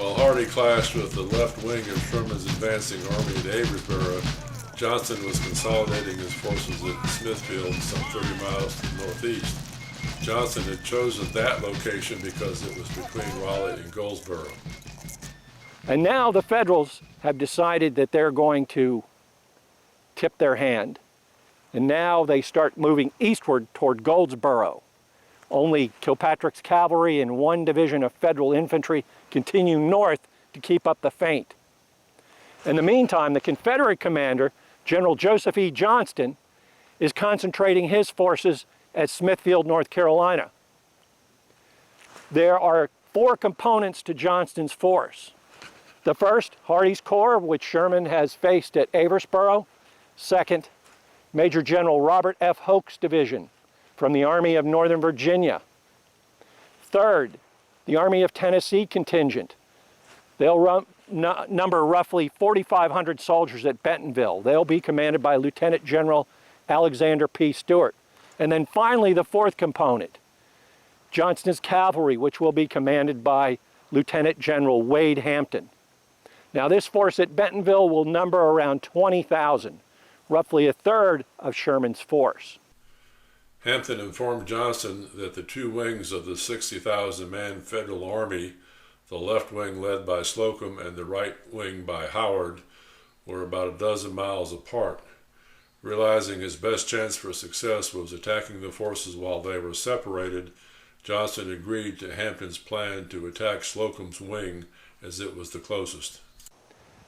While Hardee clashed with the left wing of Sherman's advancing army at Averysboro, Johnston was consolidating his forces at Smithfield, some 30 miles to the northeast. Johnston had chosen that location because it was between Raleigh and Goldsboro. And now the Federals have decided that they're going to tip their hand. And now they start moving eastward toward Goldsboro. Only Kilpatrick's cavalry and one division of Federal infantry continue north to keep up the feint. In the meantime, the Confederate commander, General Joseph E. Johnston, is concentrating his forces at Smithfield, North Carolina. There are 4 components to Johnston's force. The first, Hardee's Corps, which Sherman has faced at Averysboro. Second, Major General Robert F. Hoke's division from the Army of Northern Virginia. Third, the Army of Tennessee contingent. They'll number roughly 4,500 soldiers at Bentonville. They'll be commanded by Lieutenant General Alexander P. Stewart. And then finally, the 4th component, Johnston's cavalry, which will be commanded by Lieutenant General Wade Hampton. Now, this force at Bentonville will number around 20,000, roughly a third of Sherman's force. Hampton informed Johnston that the 2 wings of the 60,000-man Federal Army, the left wing led by Slocum and the right wing by Howard, were about a dozen miles apart. Realizing his best chance for success was attacking the forces while they were separated, Johnston agreed to Hampton's plan to attack Slocum's wing as it was the closest.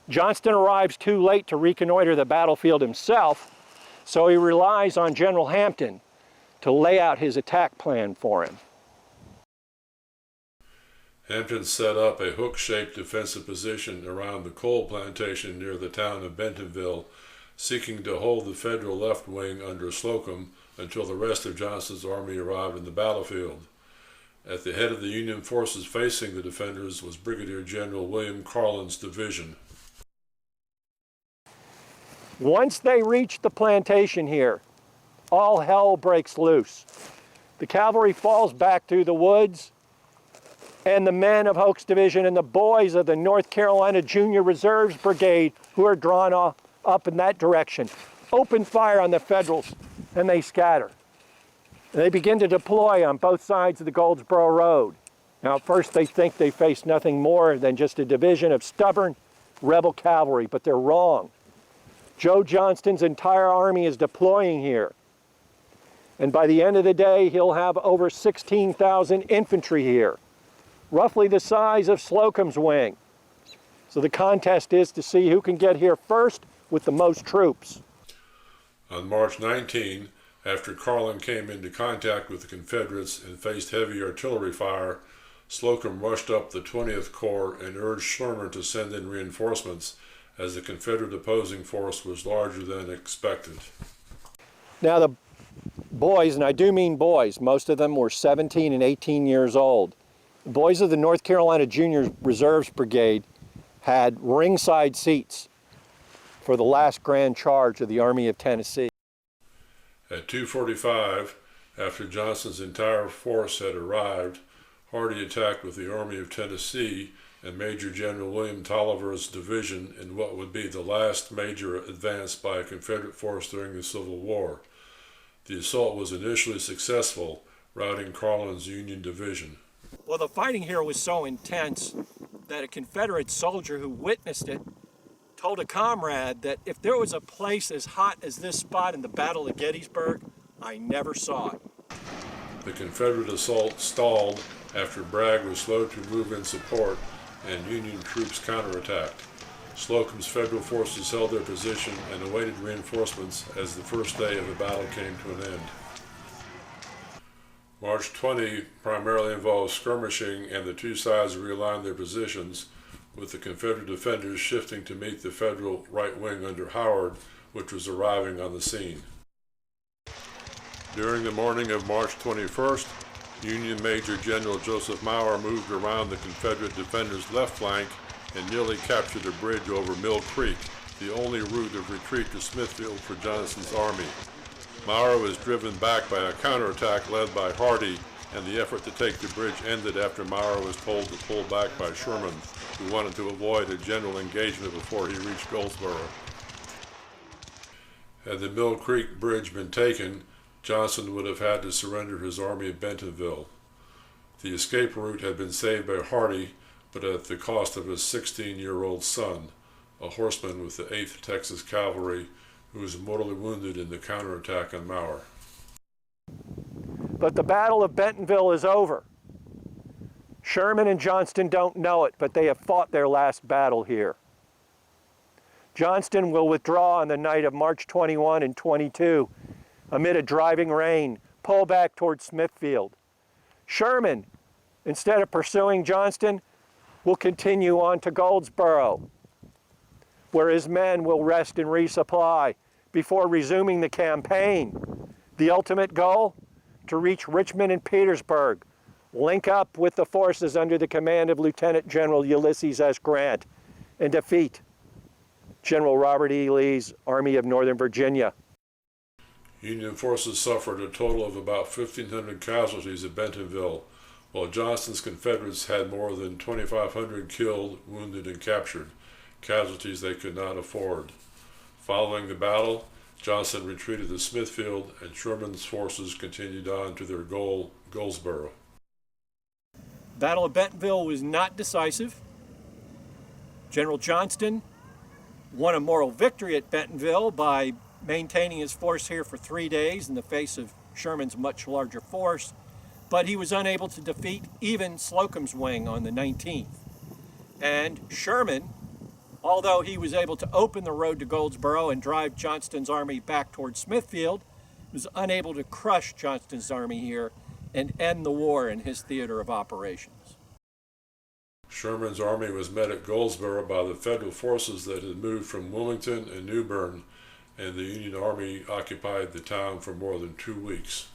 Johnston arrives too late to reconnoiter the battlefield himself, so he relies on General Hampton to lay out his attack plan for him. Hampton set up a hook-shaped defensive position around the coal plantation near the town of Bentonville, seeking to hold the Federal left wing under Slocum until the rest of Johnston's army arrived in the battlefield. At the head of the Union forces facing the defenders was Brigadier General William Carlin's division. Once they reach the plantation here, all hell breaks loose. The cavalry falls back through the woods, and the men of Hoke's division and the boys of the North Carolina Junior Reserves Brigade, who are drawn up in that direction, open fire on the Federals, and they scatter. And they begin to deploy on both sides of the Goldsboro Road. Now, at first they think they face nothing more than just a division of stubborn rebel cavalry, but they're wrong. Joe Johnston's entire army is deploying here. And by the end of the day, he'll have over 16,000 infantry here, roughly the size of Slocum's wing. So the contest is to see who can get here first with the most troops. On March 19, after Carlin came into contact with the Confederates and faced heavy artillery fire, Slocum rushed up the 20th Corps and urged Sherman to send in reinforcements, as the Confederate opposing force was larger than expected. Now the boys, and I do mean boys, most of them were 17 and 18 years old. The boys of the North Carolina Junior Reserves Brigade had ringside seats for the last grand charge of the Army of Tennessee. At 2:45, after Johnston's entire force had arrived, Hardee attacked with the Army of Tennessee and Major General William Tolliver's division in what would be the last major advance by a Confederate force during the Civil War. The assault was initially successful, routing Carlin's Union division. Well, the fighting here was so intense that a Confederate soldier who witnessed it told a comrade that if there was a place as hot as this spot in the Battle of Gettysburg, I never saw it. The Confederate assault stalled after Bragg was slow to move in support and Union troops counterattacked. Slocum's Federal forces held their position and awaited reinforcements as the first day of the battle came to an end. March 20 primarily involved skirmishing, and the two sides realigned their positions, with the Confederate defenders shifting to meet the Federal right wing under Howard, which was arriving on the scene. During the morning of March 21st, Union Major General Joseph Maurer moved around the Confederate defenders' left flank and nearly captured a bridge over Mill Creek, the only route of retreat to Smithfield for Johnston's army. Maurer was driven back by a counterattack led by Hardee, and the effort to take the bridge ended after Maurer was told to pull back by Sherman. who wanted to avoid a general engagement before he reached Goldsboro. Had the Mill Creek Bridge been taken, Johnston would have had to surrender his army at Bentonville. The escape route had been saved by Hardee, but at the cost of his 16-year-old son, a horseman with the 8th Texas Cavalry, who was mortally wounded in the counterattack on Mower. But the Battle of Bentonville is over. Sherman and Johnston don't know it, but they have fought their last battle here. Johnston will withdraw on the night of March 21 and 22 amid a driving rain, pull back toward Smithfield. Sherman, instead of pursuing Johnston, will continue on to Goldsboro, where his men will rest and resupply before resuming the campaign. The ultimate goal? To reach Richmond and Petersburg, link up with the forces under the command of Lieutenant General Ulysses S. Grant, and defeat General Robert E. Lee's Army of Northern Virginia. Union forces suffered a total of about 1,500 casualties at Bentonville, while Johnston's Confederates had more than 2,500 killed, wounded, and captured, casualties they could not afford. Following the battle, Johnston retreated to Smithfield, and Sherman's forces continued on to their goal, Goldsboro. Battle of Bentonville was not decisive. General Johnston won a moral victory at Bentonville by maintaining his force here for 3 days in the face of Sherman's much larger force, but he was unable to defeat even Slocum's wing on the 19th. And Sherman, although he was able to open the road to Goldsboro and drive Johnston's army back toward Smithfield, was unable to crush Johnston's army here and end the war in his theater of operations. Sherman's army was met at Goldsboro by the Federal forces that had moved from Wilmington and New Bern, and the Union Army occupied the town for more than 2 weeks.